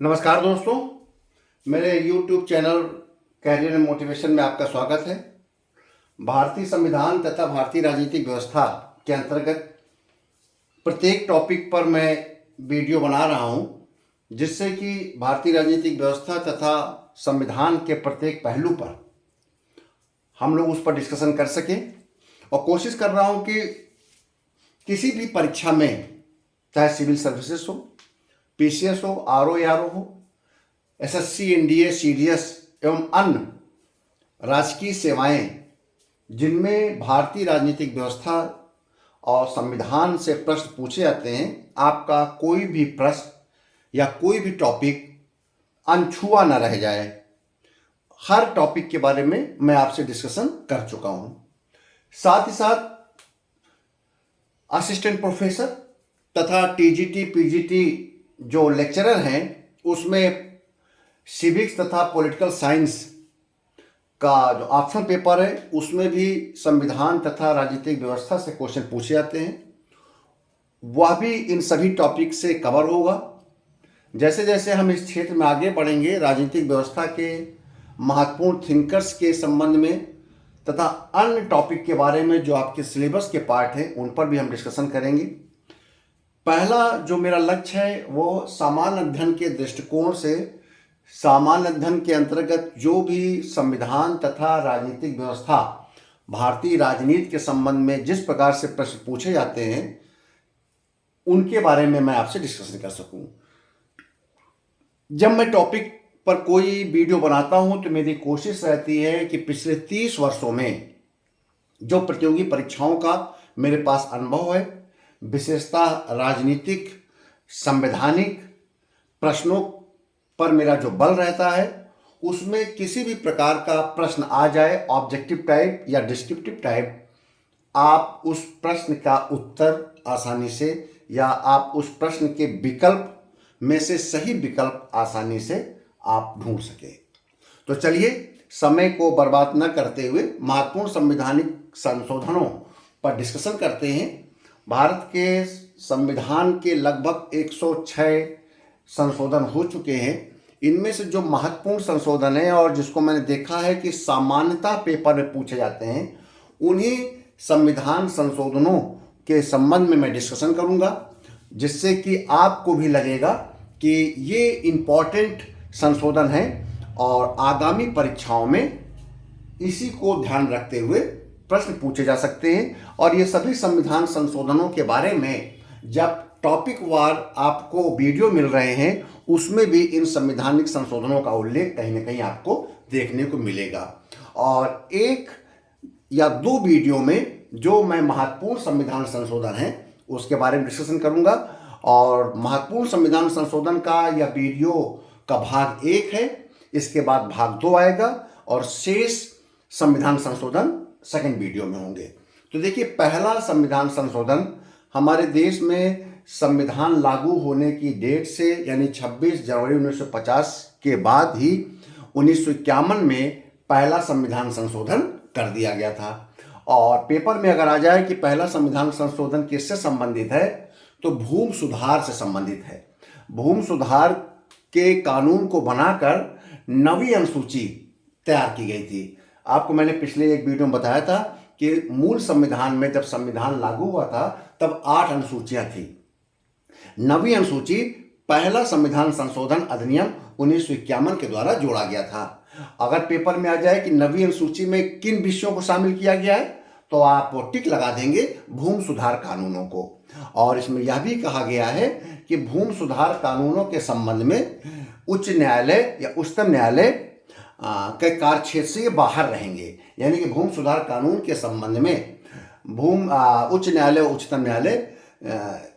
नमस्कार दोस्तों, मेरे YouTube channel career and motivation में आपका स्वागत है। भारतीय संविधान तथा भारतीय राजनीतिक व्यवस्था के अंतर्गत प्रत्येक टॉपिक पर मैं वीडियो बना रहा हूं, जिससे कि भारतीय राजनीतिक व्यवस्था तथा संविधान के प्रत्येक पहलू पर हम लोग उस पर डिस्कशन कर सकें। और कोशिश कर रहा हूं कि किसी भी परीक्षा में, चाहे सिविल सर्विसेज हो, पीसीएस हो, आरओ हो, एसएससी, एनडीए, सीडीएस एवं अन्य राजकीय सेवाएं जिनमें भारतीय राजनीतिक व्यवस्था और संविधान से प्रश्न पूछे जाते हैं, आपका कोई भी प्रश्न या कोई भी टॉपिक अनछुआ न रह जाए। हर टॉपिक के बारे में मैं आपसे डिस्कशन कर चुका हूं। साथ ही साथ असिस्टेंट प्रोफेसर तथा टीजीटी, पीजीटी जो लेक्चरर हैं, उसमें सिविक्स तथा पॉलिटिकल साइंस का जो ऑप्शनल पेपर है, उसमें भी संविधान तथा राजनीतिक व्यवस्था से क्वेश्चन पूछे जाते हैं। वह भी इन सभी टॉपिक से कवर होगा। जैसे जैसे हम इस क्षेत्र में आगे बढ़ेंगे, राजनीतिक व्यवस्था के महत्वपूर्ण थिंकर्स के संबंध में तथा अन्य टॉपिक के बारे में जो आपके सिलेबस के पार्ट हैं, उन पर भी हम डिस्कशन करेंगे। पहला जो मेरा लक्ष्य है वो सामान्य अध्ययन के दृष्टिकोण से, सामान्य अध्ययन के अंतर्गत जो भी संविधान तथा राजनीतिक व्यवस्था, भारतीय राजनीति के संबंध में जिस प्रकार से प्रश्न पूछे जाते हैं, उनके बारे में मैं आपसे डिस्कशन कर सकूं। जब मैं टॉपिक पर कोई वीडियो बनाता हूं तो मेरी कोशिश रहती है कि पिछले 30 वर्षों में जो प्रतियोगी परीक्षाओं का मेरे पास अनुभव है, विशेषतः राजनीतिक संवैधानिक प्रश्नों पर मेरा जो बल रहता है, उसमें किसी भी प्रकार का प्रश्न आ जाए, ऑब्जेक्टिव टाइप या डिस्क्रिप्टिव टाइप, आप उस प्रश्न का उत्तर आसानी से या आप उस प्रश्न के विकल्प में से सही विकल्प आसानी से आप ढूंढ सके। तो चलिए, समय को बर्बाद न करते हुए महत्वपूर्ण संवैधानिक संशोधनों पर डिस्कशन करते हैं। भारत के संविधान के लगभग 106 संशोधन हो चुके हैं। इनमें से जो महत्वपूर्ण संशोधन है और जिसको मैंने देखा है कि सामान्यतः पेपर में पूछे जाते हैं, उन्हीं संविधान संशोधनों के संबंध में मैं डिस्कशन करूंगा, जिससे कि आपको भी लगेगा कि ये इम्पॉर्टेंट संशोधन है और आगामी परीक्षाओं में इसी को ध्यान रखते हुए प्रश्न पूछे जा सकते हैं। और ये सभी संविधान संशोधनों के बारे में जब टॉपिक वार आपको वीडियो मिल रहे हैं, उसमें भी इन संवैधानिक संशोधनों का उल्लेख कहीं ना कहीं आपको देखने को मिलेगा। और एक या दो वीडियो में जो मैं महत्वपूर्ण संविधान संशोधन है उसके बारे में डिस्कशन करूंगा। और महत्वपूर्ण संविधान संशोधन का यह वीडियो का भाग 1 है, इसके बाद भाग 2 आएगा और शेष संविधान संशोधन सेकंड वीडियो में होंगे। तो देखिए, पहला संविधान संशोधन हमारे देश में संविधान लागू होने की डेट से, यानी 26 जनवरी 1950 के बाद ही 1951 में पहला संविधान संशोधन कर दिया गया था। और पेपर में अगर आ जाए कि पहला संविधान संशोधन किससे संबंधित है, तो भूमि सुधार से संबंधित है। भूमि सुधार के कानून को बनाकर 9वीं अनुसूची तैयार की गई थी। आपको मैंने पिछले एक वीडियो में बताया था कि मूल संविधान में जब संविधान लागू हुआ था तब 8 अनुसूचियां थी। 9वीं अनुसूची पहला संविधान संशोधन अधिनियम 1951 के द्वारा जोड़ा गया था। अगर पेपर में आ जाए कि 9वीं अनुसूची में किन विषयों को शामिल किया गया है, तो आप टिक लगा देंगे भूमि सुधार कानूनों को। और इसमें यह भी कहा गया है कि भूमि सुधार कानूनों के संबंध में उच्च न्यायालय या उच्चतम न्यायालय के कार्य क्षेत्र से ये बाहर रहेंगे। यानी कि भूमि सुधार कानून के संबंध में उच्च न्यायालय, उच्चतम न्यायालय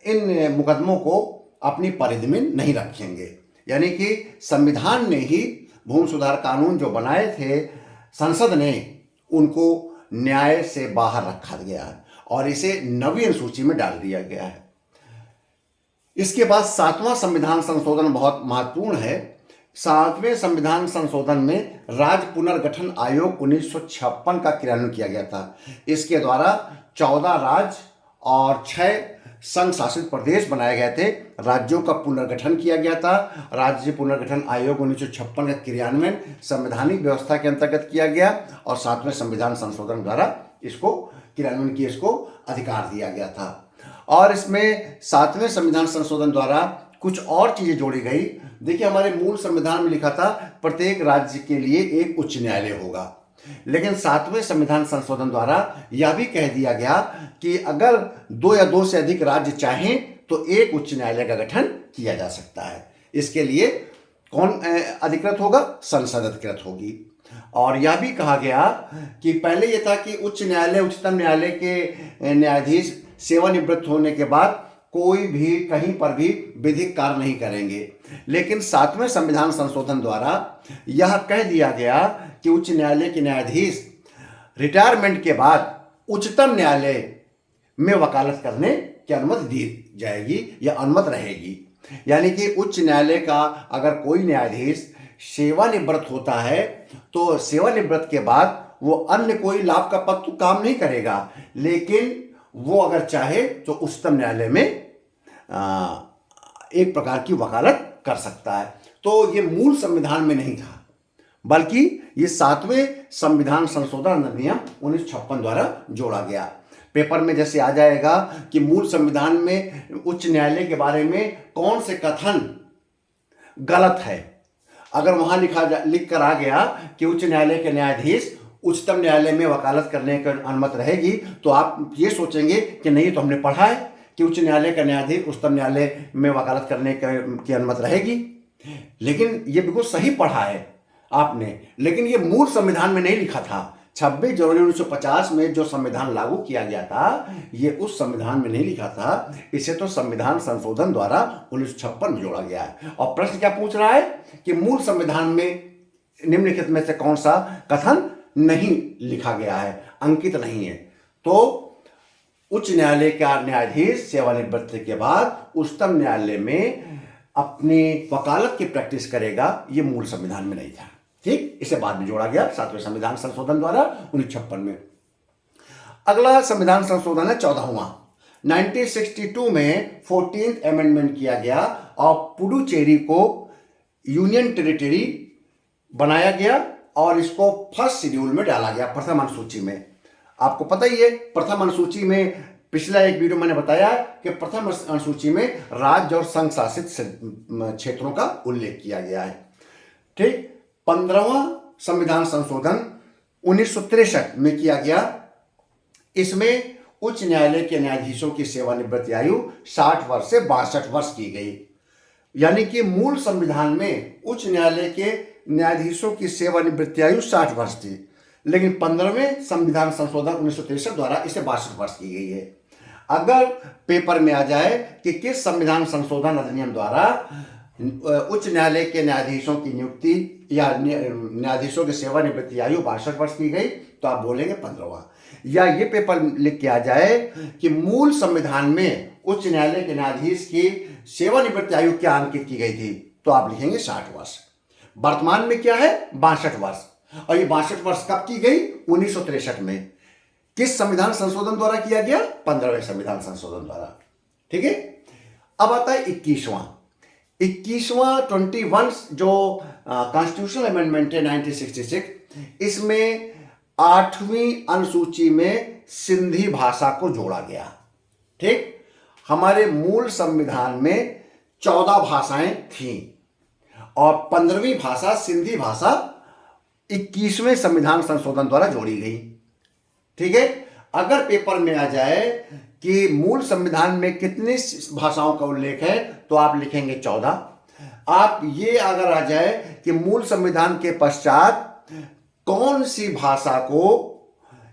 इन मुकदमों को अपनी परिधि में नहीं रखेंगे। यानी कि संविधान ने ही भूमि सुधार कानून जो बनाए थे, संसद ने उनको न्याय से बाहर रखा गया है और इसे 9वीं अनुसूची में डाल दिया गया है। इसके बाद 7वां संविधान संशोधन बहुत महत्वपूर्ण है। 7वें संविधान संशोधन में राज्य पुनर्गठन आयोग 1956 का क्रियान्वयन किया गया था। इसके द्वारा 14 राज्य और 6 संघ शासित प्रदेश बनाए गए थे, राज्यों का पुनर्गठन किया गया था। राज्य पुनर्गठन आयोग 1956 का क्रियान्वयन संवैधानिक व्यवस्था के अंतर्गत किया गया और 7वें संविधान संशोधन द्वारा इसको क्रियान्वयन किए, इसको अधिकार दिया गया था। और इसमें 7वें संविधान संशोधन द्वारा कुछ और चीजें जोड़ी गई। देखिए, हमारे मूल संविधान में लिखा था प्रत्येक राज्य के लिए एक उच्च न्यायालय होगा, लेकिन 7वें संविधान संशोधन द्वारा यह भी कह दिया गया कि अगर 2 या 2 से अधिक राज्य चाहें तो एक उच्च न्यायालय का गठन किया जा सकता है। इसके लिए कौन अधिकृत होगा? संसद अधिकृत होगी। और यह भी कहा गया कि पहले यह था कि उच्च न्यायालय, उच्चतम न्यायालय के न्यायाधीश सेवानिवृत्त होने के बाद कोई भी कहीं पर भी विधिक कार्य नहीं करेंगे, लेकिन 7वें संविधान संशोधन द्वारा यह कह दिया गया कि उच्च न्यायालय के न्यायाधीश रिटायरमेंट के बाद उच्चतम न्यायालय में वकालत करने की अनुमति दी जाएगी या अनुमति रहेगी। यानी कि उच्च न्यायालय का अगर कोई न्यायाधीश सेवानिवृत्त होता है तो सेवानिवृत्त के बाद वो अन्य कोई लाभ का पद तो काम नहीं करेगा, लेकिन वो अगर चाहे तो उच्चतम न्यायालय में एक प्रकार की वकालत कर सकता है। तो ये मूल संविधान में नहीं था, बल्कि ये 7वें संविधान संशोधन अधिनियम 1956 द्वारा जोड़ा गया। पेपर में जैसे आ जाएगा कि मूल संविधान में उच्च न्यायालय के बारे में कौन से कथन गलत है, अगर वहां लिख कर आ गया कि उच्च न्यायालय के न्यायाधीश उच्चतम न्यायालय में वकालत करने की अनुमति रहेगी, तो आप ये सोचेंगे कि नहीं, तो हमने पढ़ा है कि उच्च न्यायालय का न्यायाधीश उच्चतम न्यायालय में वकालत करने की अनुमति रहेगी। लेकिन ये बिल्कुल सही पढ़ा है आपने, लेकिन ये मूल संविधान में नहीं लिखा था। 26 जनवरी 1950 में जो संविधान लागू किया गया था, ये उस संविधान में नहीं लिखा था। इसे तो संविधान संशोधन द्वारा 1956 में जोड़ा गया है। और प्रश्न क्या पूछ रहा है कि मूल संविधान में निम्नलिखित में से कौन सा कथन नहीं लिखा गया है, अंकित नहीं है? तो उच्च न्यायालय का न्यायाधीश सेवानिवृत्ति के बाद उच्चतम न्यायालय में अपनी वकालत की प्रैक्टिस करेगा, ये मूल संविधान में नहीं था। ठीक, इसे बाद में जोड़ा गया 7वें संविधान संशोधन द्वारा 1956 में। अगला संविधान संशोधन है 14वां। 1962 में 14th अमेंडमेंट किया गया और पुडुचेरी को यूनियन टेरिटरी बनाया गया और इसको फर्स्ट शेड्यूल में डाला गया, प्रथम अनुसूची में। आपको पता ही है, प्रथम अनुसूची में पिछला एक वीडियो मैंने बताया कि प्रथम अनुसूची में राज्य और संघ शासित क्षेत्रों का उल्लेख किया गया है। ठीक, 15वां संविधान संशोधन 1963 में किया गया। इसमें उच्च न्यायालय के न्यायाधीशों की सेवानिवृत्ति आयु 60 वर्ष से 62 वर्ष की गई। यानी कि मूल संविधान में उच्च न्यायालय के न्यायाधीशों की सेवानिवृत्ति आयु 60 वर्ष थी, लेकिन 15वें संविधान संशोधन 1963 द्वारा इसे 62 वर्ष की गई है। अगर पेपर में आ जाए कि किस संविधान संशोधन अधिनियम द्वारा उच्च न्यायालय के न्यायाधीशों की नियुक्ति या न्यायाधीशों की सेवानिवृत्ति आयु 62 वर्ष की गई, तो आप बोलेंगे 15वां। या ये पेपर लिख के आ जाए कि मूल संविधान में उच्च न्यायालय के न्यायाधीश की सेवानिवृत्ति आयु क्या अंकित की गई थी, तो आप लिखेंगे 60 वर्ष। वर्तमान में क्या है? 62 वर्ष। और ये 62 वर्ष कब की गई? 1963 में। किस संविधान संशोधन द्वारा किया गया? 15वें संविधान संशोधन द्वारा। ठीक है, अब आता है 21वां 21 जो कॉन्स्टिट्यूशनल अमेंडमेंट है 1966, इसमें 8वीं अनुसूची में सिंधी भाषा को जोड़ा गया। ठीक, हमारे मूल संविधान में 14 भाषाएं थीं और 15वीं भाषा सिंधी भाषा 21वें संविधान संशोधन द्वारा जोड़ी गई। ठीक है, अगर पेपर में आ जाए कि मूल संविधान में कितनी भाषाओं का उल्लेख है, तो आप लिखेंगे 14। आप ये अगर आ जाए कि मूल संविधान के पश्चात कौन सी भाषा को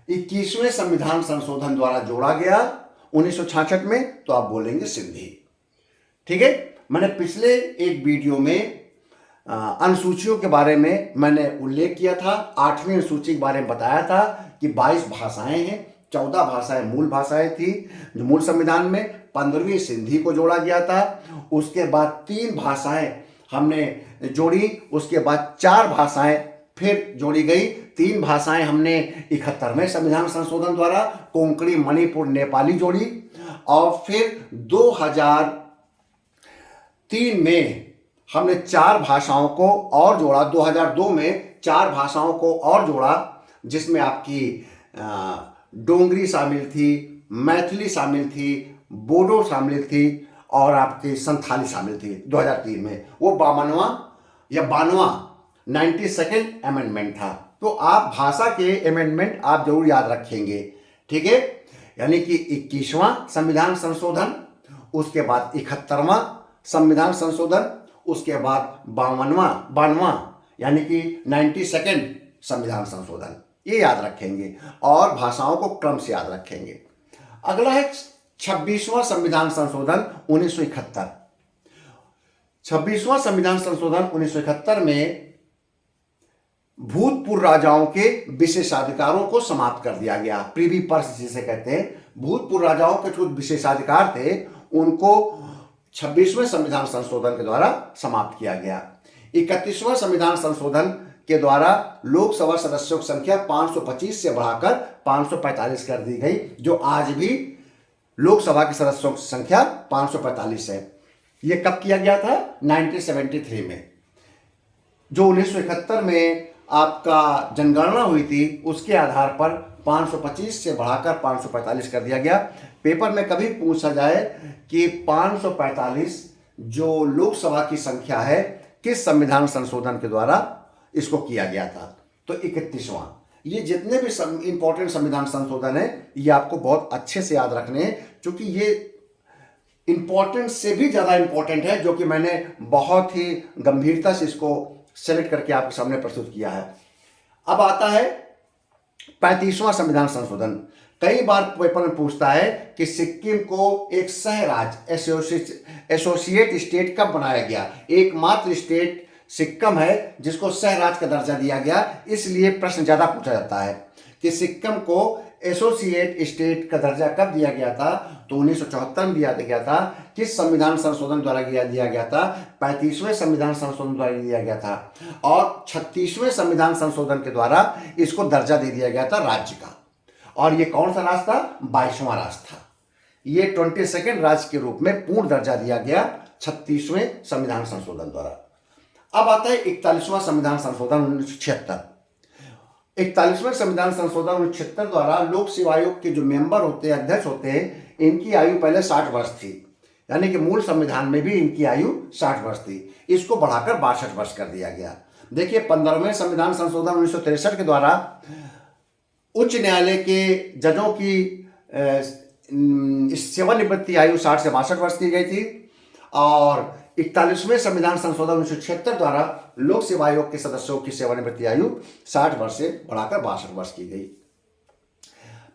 21वें संविधान संशोधन द्वारा जोड़ा गया 1966 में, तो आप बोलेंगे सिंधी। ठीक है, मैंने पिछले एक वीडियो में अनुसूचियों के बारे में मैंने उल्लेख किया था। 8वीं अनुसूची के बारे में बताया था कि 22 भाषाएं हैं, 14 भाषाएं मूल भाषाएं थी जो मूल संविधान में, 15वीं सिंधी को जोड़ा गया था। उसके बाद 3 भाषाएं हमने जोड़ी, उसके बाद 4 भाषाएं फिर जोड़ी गई। 3 भाषाएं हमने 71वें संविधान संशोधन द्वारा कोंकणी, मणिपुर, नेपाली जोड़ी और फिर 2003 में हमने 4 भाषाओं को और जोड़ा। 2002 में 4 भाषाओं को और जोड़ा, जिसमें आपकी डोंगरी शामिल थी, मैथिली शामिल थी, बोडो शामिल थी और आपकी संथाली शामिल थी 2003 में। वो 92वां 92nd अमेंडमेंट था। तो आप भाषा के अमेंडमेंट आप जरूर याद रखेंगे, ठीक है। यानी कि 21वां संविधान संशोधन, उसके बाद 71वां संविधान संशोधन, उसके बाद 92वां यानी कि 92nd संविधान संशोधन, ये याद रखेंगे और भाषाओं को क्रम से याद रखेंगे। अगला है 26वां संविधान संशोधन 1971। 26वां संविधान संशोधन 1971 में भूतपूर्व राजाओं के विशेषाधिकारों को समाप्त कर दिया गया। प्रीवी पर्स जिसे कहते हैं, भूतपूर्व राजाओं के कुछ विशेषाधिकार थे, उनको 26वें संविधान संशोधन के द्वारा समाप्त किया गया। 31वां संविधान संशोधन के द्वारा लोकसभा सदस्यों की संख्या 525 से बढ़ाकर 545 कर दी गई, जो आज भी लोकसभा के सदस्यों की संख्या 545 है। यह कब किया गया था? 1973 में। जो 1971 में आपका जनगणना हुई थी, उसके आधार पर 525 से बढ़ाकर 545 कर दिया गया। पेपर में कभी पूछा जाए कि 545 जो लोकसभा की संख्या है, किस संविधान संशोधन के द्वारा इसको किया गया था, तो 31वां। ये जितने भी इंपॉर्टेंट संविधान संशोधन है, ये आपको बहुत अच्छे से याद रखने हैं, क्योंकि ये इंपॉर्टेंट से भी ज़्यादा इंपॉर्टेंट है, जो कि मैंने बहुत ही गंभीरता से इसको सेलेक्ट करके आपके सामने प्रस्तुत किया है। अब आता है 35वां संविधान संशोधन। कई बार पेपर में पूछता है कि सिक्किम को एक सह राज्य एसोसिएट स्टेट कब बनाया गया। एकमात्र स्टेट सिक्किम है जिसको सह राज्य का दर्जा दिया गया, इसलिए प्रश्न ज्यादा पूछा जाता है कि सिक्किम को एसोसिएट स्टेट का दर्जा कब दिया गया था, तो 1974 में दिया गया था। किस संविधान संशोधन द्वारा दिया गया था? 35वें संविधान संशोधन द्वारा दिया गया था, और 36वें संविधान संशोधन के द्वारा इसको दर्जा दे दिया गया था राज्य का। और ये कौन सा राज्य था? 22वां राज्य था। ये 22nd राज्य के रूप में पूर्ण दर्जा दिया गया 36वें संविधान संशोधन द्वारा। अब आता है 41वां संविधान संशोधन 1976। 41वें संविधान संशोधन 1976 द्वारा लोक सेवा आयोग के जो मेंबर होते हैं, अध्यक्ष होते हैं, इनकी आयु पहले 60 वर्ष थी, यानी कि मूल संविधान में भी इनकी आयु 60 वर्ष थी। इसको बढ़ाकर 62 वर्ष कर दिया गया। देखिए, 15वें संविधान संशोधन 1963 के द्वारा उच्च न्यायालय के जजों की सेवानिवृत्ति आयु 60 से 62 वर्ष की गई थी, और 41वें संविधान संशोधन 1976 द्वारा लोक सेवा आयोग के सदस्यों की सेवानिवृत्ति आयु 60 वर्ष से बढ़ाकर 62 वर्ष की गई।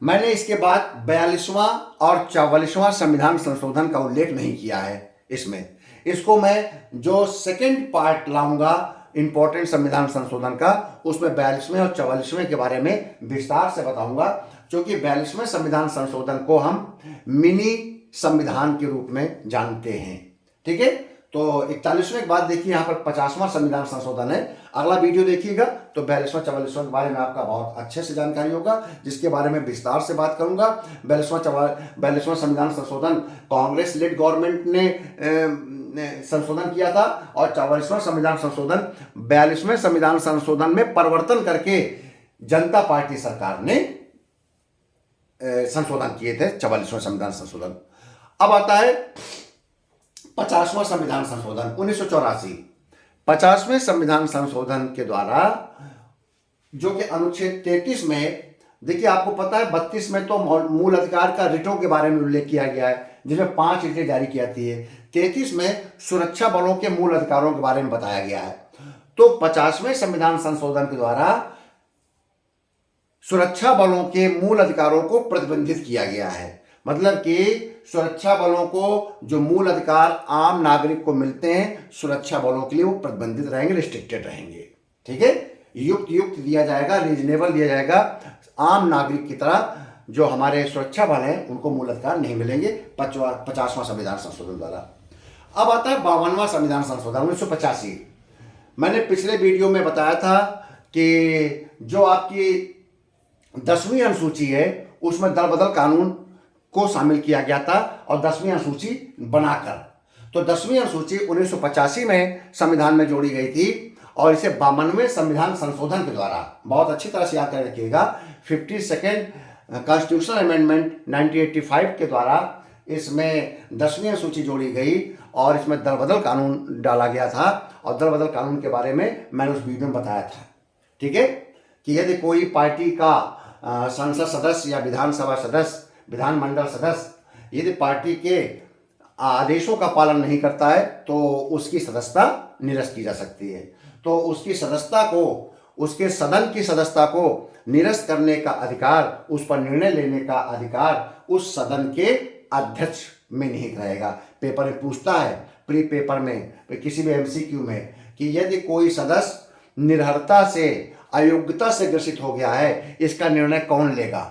मैंने इसके बाद 42वां और 44वां संविधान संशोधन का उल्लेख नहीं किया है इसमें। इसको मैं जो सेकंड पार्ट लाऊंगा इंपॉर्टेंट संविधान संशोधन का, उसमें 42वें और 44वें के बारे में विस्तार से बताऊंगा, क्योंकि 42वें संविधान संशोधन को हम मिनी संविधान के रूप में जानते हैं। ठीक है, तो 41वें के बाद देखिए यहाँ पर 50वां संविधान संशोधन है। अगला वीडियो देखिएगा तो 42वां 44वां के बारे में आपका बहुत अच्छे से जानकारी होगा, जिसके बारे में विस्तार से बात करूंगा। 42वां संविधान संशोधन कांग्रेस लेड गवर्नमेंट ने संशोधन किया था, और 44वां संविधान संशोधन 42वें संविधान संशोधन में परिवर्तन करके जनता पार्टी सरकार ने संशोधन किए थे 44वें संविधान संशोधन। अब आता है 50वां संविधान संशोधन 1984। 50वें संविधान संशोधन के द्वारा जो कि अनुच्छेद 33 में, देखिए आपको पता है 32 में तो मूल अधिकार का रिटों के बारे में उल्लेख किया गया है, जिसमें 5 रिटें जारी की जाती है। 33 में सुरक्षा बलों के मूल अधिकारों के बारे में बताया गया है। तो 50वें संविधान संशोधन के द्वारा सुरक्षा बलों के मूल अधिकारों को प्रतिबंधित किया गया है। मतलब कि सुरक्षा बलों को जो मूल अधिकार आम नागरिक को मिलते हैं, सुरक्षा बलों के लिए वो प्रतिबंधित रहेंगे, रिस्ट्रिक्टेड रहेंगे। ठीक है, युक्त दिया जाएगा, रीजनेबल दिया जाएगा। आम नागरिक की तरह जो हमारे सुरक्षा बल हैं उनको मूल अधिकार नहीं मिलेंगे 50वां संविधान संशोधन द्वारा। अब आता है 52वां संविधान संशोधन 1985। मैंने पिछले वीडियो में बताया था कि जो आपकी 10वीं अनुसूची है उसमें दल बदल कानून को शामिल किया गया था और 10वीं अनुसूची बनाकर। तो 10वीं अनुसूची 1985 में संविधान में जोड़ी गई थी और इसे 52वें संविधान संशोधन के द्वारा, बहुत अच्छी तरह से याद कर रखिएगा, 52nd कॉन्स्टिट्यूशनल अमेंडमेंट 1985 के द्वारा इसमें 10वीं अनुसूची जोड़ी गई और इसमें दलबदल कानून डाला गया था। और दलबदल कानून के बारे में मैंने उस वीडियो में बताया था, ठीक है, कि यदि कोई पार्टी का संसद सदस्य या विधानसभा सदस्य, विधानमंडल सदस्य यदि पार्टी के आदेशों का पालन नहीं करता है तो उसकी सदस्यता निरस्त की जा सकती है। तो उसकी सदस्यता को, उसके सदन की सदस्यता को निरस्त करने का अधिकार, उस पर निर्णय लेने का अधिकार उस सदन के अध्यक्ष में निहित रहेगा। पेपर में पूछता है, प्री पेपर में, किसी भी एमसीक्यू में, कि यदि कोई सदस्य निर्भरता से, अयोग्यता से ग्रसित हो गया है, इसका निर्णय कौन लेगा?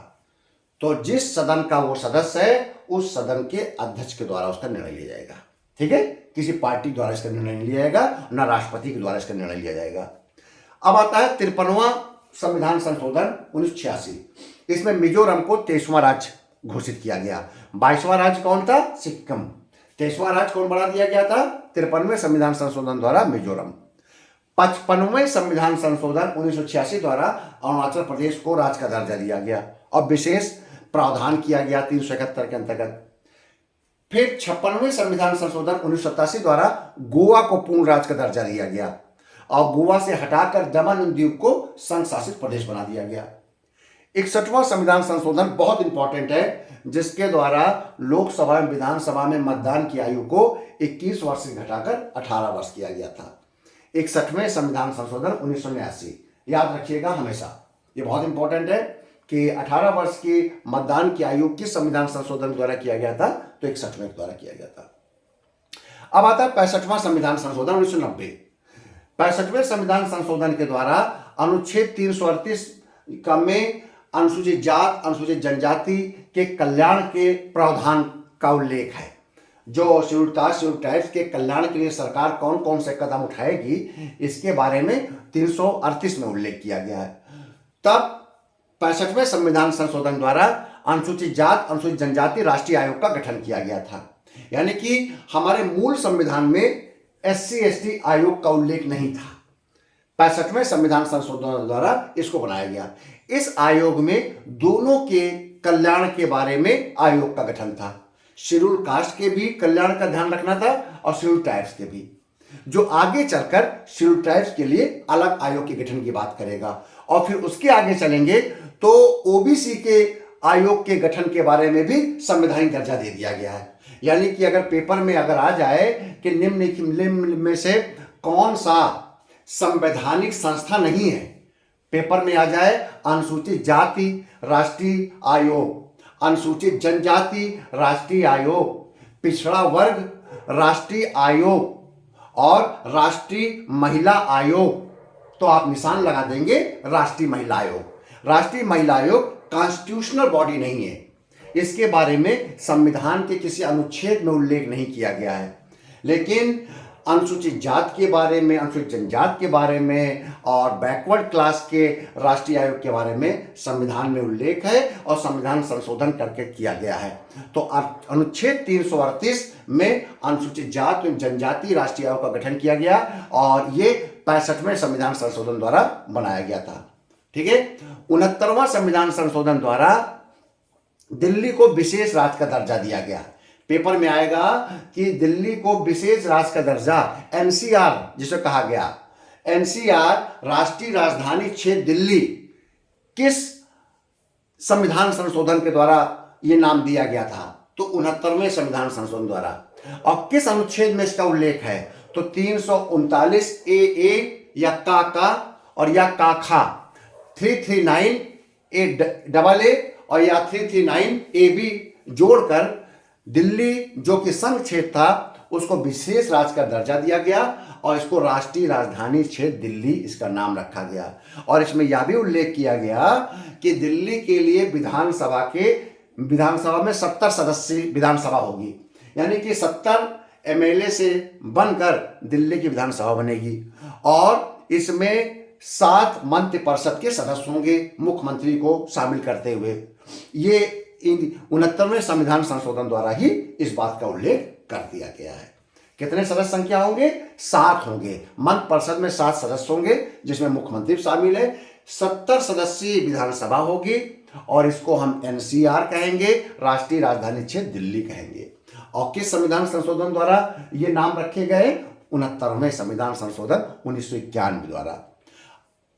तो जिस सदन का वो सदस्य है उस सदन के अध्यक्ष के द्वारा उसका निर्णय लिया जाएगा, ठीक है। किसी पार्टी द्वारा इसका निर्णय नहीं लिया जाएगा, ना राष्ट्रपति के द्वारा इसका निर्णय लिया जाएगा। अब आता है 53वां संविधान संशोधन 1986। इसमें मिजोरम को 23वां राज्य घोषित किया गया। 22वां राज्य कौन था? सिक्किम। 23वां राज्य कौन बना दिया गया था? 53वें संविधान संशोधन द्वारा मिजोरम। 55वें संविधान संशोधन 1986 द्वारा अरुणाचल प्रदेश को राज्य का दर्जा दिया गया और विशेष प्रावधान किया गया 371 के अंतर्गत। फिर 56वें संविधान संशोधन 1987 द्वारा गोवा को पूर्ण राज्य का दर्जा दिया गया और गोवा से हटाकर दमन और दीव को संघ शासित प्रदेश बना दिया गया। 61वां संविधान संशोधन बहुत इंपॉर्टेंट है, जिसके द्वारा लोकसभा एवं विधानसभा में मतदान की आयु को 21 वर्ष से घटाकर 18 वर्ष किया गया था। 61वें संविधान संशोधन 1989, याद रखिएगा हमेशा, ये बहुत इंपॉर्टेंट है कि 18 वर्ष की मतदान की आयु किस संविधान संशोधन द्वारा किया गया था? तो 61वें द्वारा किया गया था। अब आता है 65वां संविधान संशोधन 1990। 65वें संविधान संशोधन के द्वारा अनुच्छेद 338 में अनुसूचित जात, अनुसूचित जनजाति के कल्याण के प्रावधान का उल्लेख है। जो शेड्यूल कास्ट, शेड्यूल ट्राइब्स के कल्याण के लिए सरकार कौन कौन से कदम उठाएगी, इसके बारे में 338 में उल्लेख किया गया है। तब 65वें संविधान संशोधन द्वारा अनुसूचित जात, अनुसूचित जनजाति राष्ट्रीय आयोग का गठन किया गया था। यानी कि हमारे मूल संविधान में SC/ST आयोग का उल्लेख नहीं था, 65वें संविधान संशोधन द्वारा इसको बनाया गया। इस आयोग में दोनों के कल्याण के बारे में आयोग का गठन था। शेड्यूल कास्ट के भी कल्याण का ध्यान रखना था और शेड्यूल ट्राइब्स के भी, जो आगे चलकर शेड्यूल ट्राइब्स के लिए अलग आयोग के गठन की बात करेगा। और फिर उसके आगे चलेंगे तो ओबीसी के आयोग के गठन के बारे में भी संवैधानिक दर्जा दे दिया गया है। यानी कि अगर पेपर में अगर आ जाए कि निम्न में से कौन सा संवैधानिक संस्था नहीं है, पेपर में आ जाए अनुसूचित जाति राष्ट्रीय आयोग, अनुसूचित जनजाति राष्ट्रीय आयोग, पिछड़ा वर्ग राष्ट्रीय आयोग और राष्ट्रीय महिला आयोग, तो आप निशान लगा देंगे राष्ट्रीय महिला आयोग। राष्ट्रीय महिला आयोग कॉन्स्टिट्यूशनल बॉडी नहीं है, इसके बारे में संविधान के किसी अनुच्छेद में उल्लेख नहीं किया गया है। लेकिन अनुसूचित जात के बारे में, अनुसूचित जनजाति के बारे में और बैकवर्ड क्लास के राष्ट्रीय आयोग के बारे में संविधान में उल्लेख है और संविधान संशोधन करके किया गया है। तो अनुच्छेद 338 में अनुसूचित जाति एवं जनजाति राष्ट्रीय आयोग का गठन किया गया और ये 65वें संविधान संशोधन द्वारा बनाया गया था, ठीक है। 69वां संविधान संशोधन द्वारा दिल्ली को विशेष राज्य का दर्जा दिया गया। पेपर में आएगा कि दिल्ली को विशेष राज्य का दर्जा, NCR जिसे कहा गया, NCR राष्ट्रीय राजधानी क्षेत्र दिल्ली किस संविधान संशोधन के द्वारा यह नाम दिया गया था? तो 69वें संविधान संशोधन द्वारा। और किस अनुच्छेद में इसका उल्लेख है? तो 339 AA या काका और या काखा, 339 AA और या 339 AB जोड़कर दिल्ली जो कि संघ क्षेत्र था उसको विशेष राज्य का दर्जा दिया गया और इसको राष्ट्रीय राजधानी क्षेत्र दिल्ली इसका नाम रखा गया। और इसमें यह भी उल्लेख किया गया कि दिल्ली के लिए विधानसभा में 70 सदस्यीय विधानसभा होगी, यानी कि 70 MLA से बनकर दिल्ली की विधानसभा बनेगी और इसमें 7 मंत्रिपरिषद के सदस्य होंगे, मुख्यमंत्री को शामिल करते हुए। ये 69वें संविधान संशोधन द्वारा ही इस बात का उल्लेख कर दिया गया है। कितने सदस्य संख्या होंगे? 7 होंगे। मंत्रि परिषद में 7 सदस्य होंगे जिसमें मुख्यमंत्री शामिल है। 70 सदस्यीय विधानसभा होगी और इसको हम एनसीआर कहेंगे, राष्ट्रीय राजधानी क्षेत्र दिल्ली कहेंगे। और किस संविधान संशोधन द्वारा ये नाम रखे गए? 69वें संविधान संशोधन 1991 द्वारा।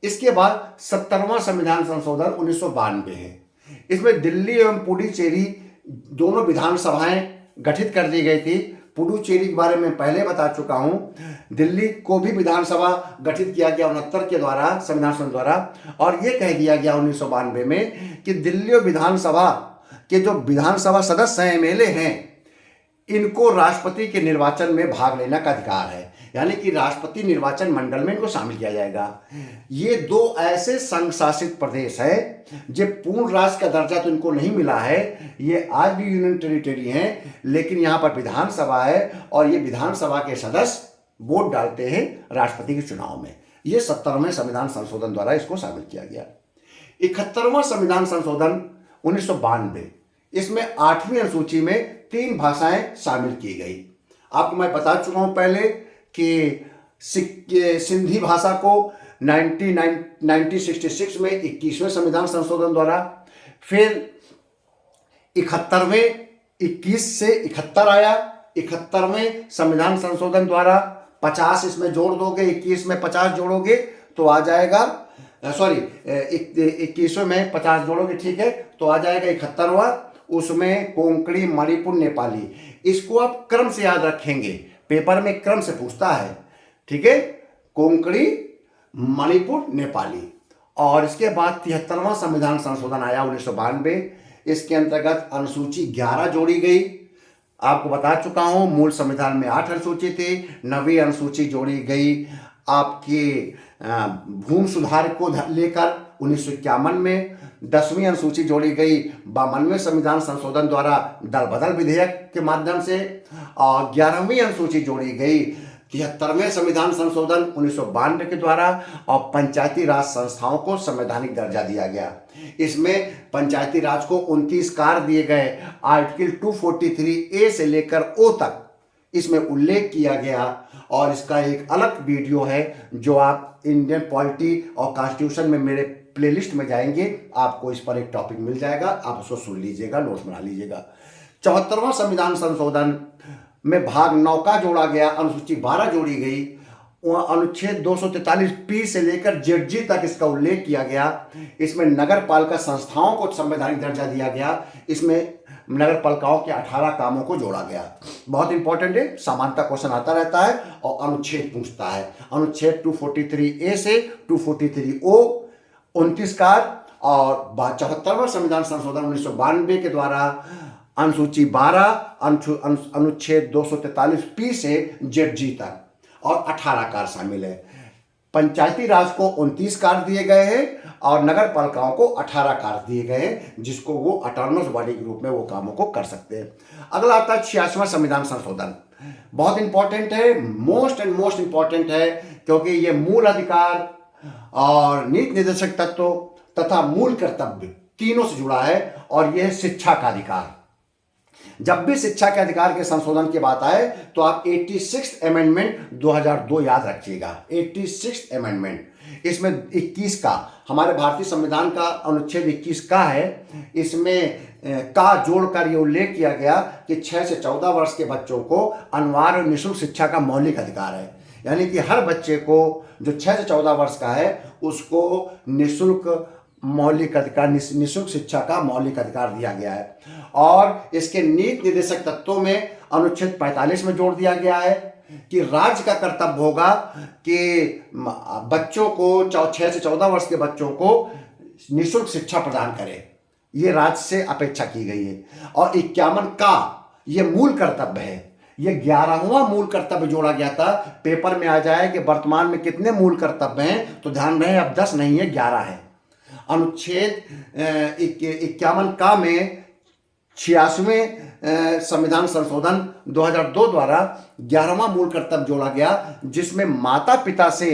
इसके बाद 70वां संविधान संशोधन 1992 है। इसमें दिल्ली एवं पुडुचेरी दोनों विधानसभाएं गठित कर दी गई थी। पुडुचेरी के बारे में पहले बता चुका हूं। दिल्ली को भी विधानसभा गठित किया गया 69 के द्वारा, संविधान संशोधन द्वारा, और यह कह दिया गया 1992 में कि दिल्ली विधानसभा के जो विधानसभा सदस्य हैं, एमएलए हैं, इनको राष्ट्रपति के निर्वाचन में भाग लेने का अधिकार है। यानी कि राष्ट्रपति निर्वाचन मंडल में इनको शामिल किया जाएगा। ये 2 ऐसे संघ शासित प्रदेश है जो पूर्ण राष्ट्र का दर्जा तो इनको नहीं मिला है, ये आज भी यूनियन टेरिटरी हैं, लेकिन यहाँ पर विधानसभा है और ये विधानसभा के सदस्य वोट डालते हैं राष्ट्रपति के चुनाव में। ये 70वें संविधान संशोधन द्वारा इसको शामिल किया गया। 71वां संविधान संशोधन 1992, इसमें 8वीं अनुसूची में 3 भाषाएं शामिल की गई। आपको मैं बता चुका हूं पहले कि सिंधी भाषा को 1966 में 21वें संविधान संशोधन द्वारा, फिर 71वें 21 से 71 आया, 71वें संविधान संशोधन द्वारा 50 इसमें जोड़ दोगे, 21 में 50 जोड़ोगे तो आ जाएगा, सॉरी 21वें में 50 जोड़ोगे, ठीक है, तो आ जाएगा 71वां। उसमें कोंकणी, मणिपुर, नेपाली, इसको आप क्रम से याद रखेंगे, पेपर में क्रम से पूछता है, ठीक है, कोंकणी, मणिपुर, नेपाली। और इसके बाद 73वां संविधान संशोधन आया 1992। इसके अंतर्गत अनुसूची 11 जोड़ी गई। आपको बता चुका हूं मूल संविधान में 8 अनुसूची थी, 9वीं अनुसूची जोड़ी गई आपकी भूमि सुधार को लेकर 1951 में, 10वीं अनुसूची जोड़ी गई 52वें संविधान संशोधन द्वारा दल बदल विधेयक के माध्यम से, और 11वीं अनुसूची जोड़ी गई 73वें संविधान संशोधन 1992 के द्वारा, और पंचायती राज संस्थाओं को संवैधानिक दर्जा दिया गया। इसमें पंचायती राज को 29 कार्य दिए गए। आर्टिकल 243A से लेकर O तक इसमें उल्लेख किया गया, और इसका एक अलग वीडियो है जो आप इंडियन पॉलिटी और कॉन्स्टिट्यूशन में मेरे प्लेलिस्ट में जाएंगे, आपको इस पर एक टॉपिक मिल जाएगा, आप उसको सुन लीजिएगा, नोट्स बना लीजिएगा। 74वां संविधान संशोधन में भाग 9 का जोड़ा गया, अनुसूची 12 जोड़ी गई, अनुच्छेद 243P से लेकर ZG तक इसका उल्लेख किया गया। इसमें नगर पालिका संस्थाओं को संवैधानिक दर्जा दिया गया। इसमें नगर पालिकाओं के 18 कामों को जोड़ा गया। बहुत इंपॉर्टेंट है, समानता क्वेश्चन आता रहता है और अनुच्छेद पूछता है। अनुच्छेद 243A से 243O 29 कार्य, और 74वां संविधान संशोधन 1992 के द्वारा अनुसूची 12 अनुच्छेद 243P से ZG तक और 18 कार्य शामिल है। पंचायती राज को 29 कार्य दिए गए हैं और नगर पालिकाओं को 18 कार्य दिए गए हैं, जिसको वो ऑटोनोमस बॉडी के रूप में वो कामों को कर सकते हैं। अगला आता है 86वां संविधान संशोधन। बहुत इंपॉर्टेंट है, मोस्ट इंपॉर्टेंट है, क्योंकि ये मूल अधिकार और नीति निर्देशक तत्व तथा मूल कर्तव्य तीनों से जुड़ा है, और यह शिक्षा का अधिकार। जब भी शिक्षा के अधिकार के संशोधन की बात आए तो आप 86th अमेंडमेंट 2002 याद रखिएगा। 86th अमेंडमेंट, इसमें 21 का, हमारे भारतीय संविधान का अनुच्छेद 21 का है, इसमें का जोड़कर ये उल्लेख किया गया कि 6 से 14 वर्ष के बच्चों को अनिवार्य और निःशुल्क शिक्षा का मौलिक अधिकार है। यानी कि हर बच्चे को जो 6 से 14 वर्ष का है उसको निःशुल्क मौलिक अधिकार, निःशुल्क शिक्षा का मौलिक अधिकार दिया गया है। और इसके नीति निर्देशक तत्वों में अनुच्छेद 45 में जोड़ दिया गया है कि राज्य का कर्तव्य होगा कि बच्चों को 6 से 14 वर्ष के बच्चों को निःशुल्क शिक्षा प्रदान करे, ये राज्य से अपेक्षा की गई है। और 51 का ये मूल कर्तव्य है। ये 11वां मूल कर्तव्य जोड़ा गया था। पेपर में आ जाए कि वर्तमान में कितने मूल कर्तव्य हैं, तो ध्यान रहे अब 10 नहीं है, 11 है। अनुच्छेद 51 का में 86वें संविधान संशोधन 2002 द्वारा 11वां मूल कर्तव्य जोड़ा गया, जिसमें माता पिता से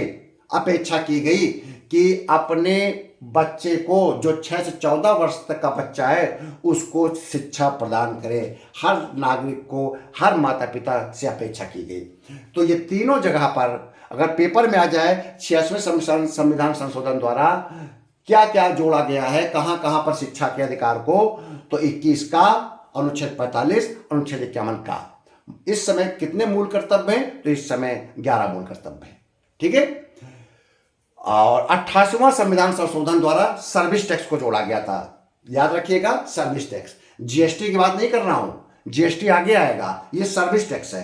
अपेक्षा की गई कि अपने बच्चे को, जो 6 से 14 वर्ष तक का बच्चा है, उसको शिक्षा प्रदान करे। हर नागरिक को, हर माता पिता से अपेक्षा की गई। तो ये तीनों जगह पर अगर पेपर में आ जाए 86वें संविधान संशोधन द्वारा क्या क्या जोड़ा गया है, कहाँ कहाँ पर शिक्षा के अधिकार को, तो 21 का, अनुच्छेद 45, अनुच्छेद 51 का। इस समय कितने मूल कर्तव्य हैं? तो इस समय 11 मूल कर्तव्य हैं। ठीक है। और 88वां संविधान संशोधन द्वारा सर्विस टैक्स को जोड़ा गया था। याद रखिएगा, सर्विस टैक्स, जीएसटी की बात नहीं कर रहा हूं, जीएसटी आगे आएगा, ये सर्विस टैक्स है।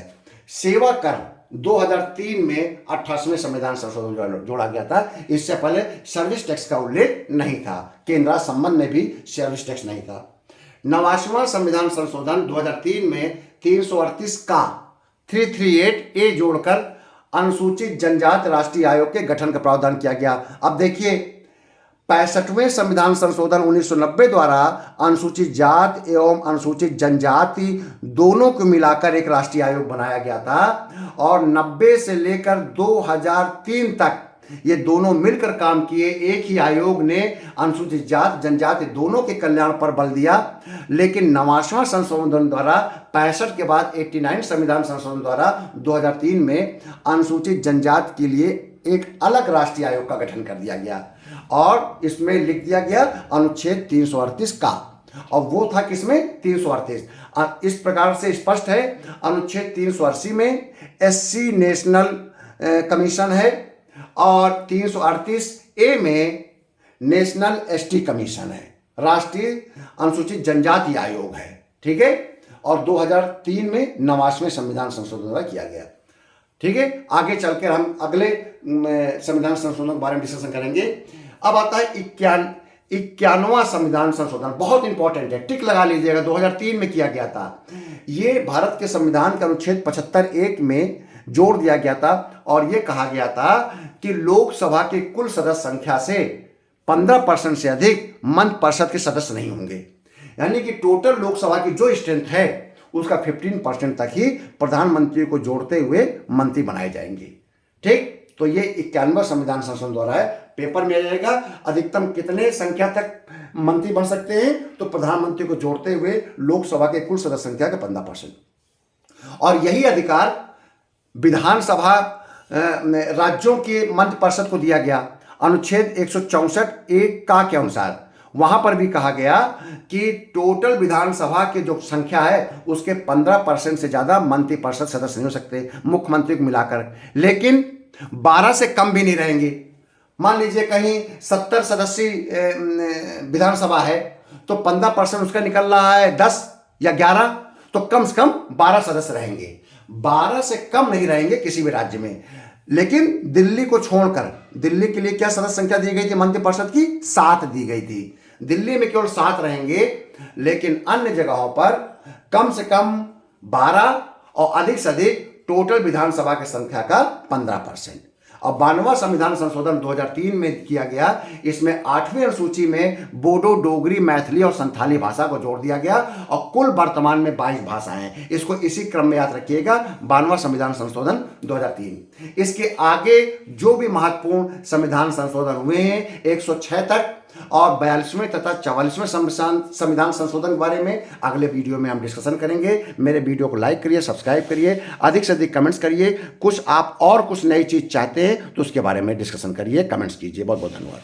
सेवा कर 2003 में 88वें संविधान संशोधन जोड़ा गया था। इससे पहले सर्विस टैक्स का उल्लेख नहीं था, केंद्र संबंध में भी सर्विस टैक्स नहीं था। 89वां संविधान संशोधन 2003 में 338 का 338 ए जोड़कर अनुसूचित जनजाति राष्ट्रीय आयोग के गठन का प्रावधान किया गया। अब देखिए, 65वें संविधान संशोधन 1990 द्वारा अनुसूचित जाति एवं अनुसूचित जनजाति दोनों को मिलाकर एक राष्ट्रीय आयोग बनाया गया था, और 90 से लेकर 2003 तक ये दोनों मिलकर काम किए। एक ही आयोग ने अनुसूचित जाति जनजाति दोनों के कल्याण पर बल दिया। लेकिन 89वां संशोधन द्वारा 65 के बाद 89 संविधान संशोधन द्वारा 2003 में अनुसूचित जनजाति के लिए एक अलग राष्ट्रीय आयोग का गठन कर दिया गया, और इसमें लिख दिया गया अनुच्छेद 338 का। और वो था किसमें? 338। इस प्रकार से स्पष्ट है, अनुच्छेद 380 में एससी नेशनल कमीशन है, और 338 ए में नेशनल एसटी कमीशन है, राष्ट्रीय अनुसूचित जनजाति आयोग है। ठीक है। और 2003 में 89वें संविधान संशोधन द्वारा किया गया। ठीक है। आगे चलकर हम अगले संविधान संशोधन के बारे में डिस्कशन करेंगे। अब आता है 91वां संविधान संशोधन, बहुत इंपॉर्टेंट है, टिक लगा लीजिएगा, 2003 में किया गया था। ये भारत के संविधान के अनुच्छेद 75(1) में जोड़ दिया गया था, और यह कहा गया था कि लोकसभा की कुल सदस्य संख्या से 15% से अधिक मंत्रि परिषद के सदस्य नहीं होंगे। यानी कि टोटल लोकसभा की जो स्ट्रेंथ है उसका 15% तक ही प्रधानमंत्री को जोड़ते हुए मंत्री बनाए जाएंगे। ठीक। तो ये 91वां संविधान संशोधन द्वारा है। पेपर में आ जाएगा, अधिकतम कितने संख्या तक मंत्री बन सकते हैं? तो प्रधानमंत्री को जोड़ते हुए लोकसभा के कुल सदस्य संख्या का 15%। और यही अधिकार विधानसभा राज्यों के मंत्रि परिषद को दिया गया। अनुच्छेद 164(1) का के अनुसार वहां पर भी कहा गया कि टोटल विधानसभा की जो संख्या है उसके 15% से ज्यादा मंत्रि परिषद सदस्य नहीं हो सकते, मुख्यमंत्री को मिलाकर। लेकिन 12 से कम भी नहीं रहेंगे। मान लीजिए कहीं 70 सदस्यीय विधानसभा है, तो 15% उसका निकल रहा है 10 या 11, तो कम से कम 12 सदस्य रहेंगे। 12 से कम नहीं रहेंगे किसी भी राज्य में। लेकिन दिल्ली को छोड़कर, दिल्ली के लिए क्या सदस्य संख्या दी गई थी मंत्रि परिषद की? 7 दी गई थी। दिल्ली में केवल 7 रहेंगे, लेकिन अन्य जगहों पर कम से कम 12 और अधिक से अधिक टोटल विधानसभा की संख्या का 15%। और 92वां संविधान संशोधन 2003 में किया गया। इसमें 8वीं अनुसूची में बोडो, डोगरी, मैथिली और संथाली भाषा को जोड़ दिया गया, और कुल वर्तमान में 22 भाषाएं हैं। इसको इसी क्रम में याद रखिएगा, 92वां संविधान संशोधन 2003। इसके आगे जो भी महत्वपूर्ण संविधान संशोधन हुए हैं 106 तक, और 42वें तथा 44वें संविधान संशोधन के बारे में अगले वीडियो में हम डिस्कशन करेंगे। मेरे वीडियो को लाइक करिए, सब्सक्राइब करिए, अधिक से अधिक कमेंट्स करिए। कुछ आप और कुछ नई चीज चाहते हैं तो उसके बारे में डिस्कशन करिए, कमेंट्स कीजिए। बहुत बहुत धन्यवाद।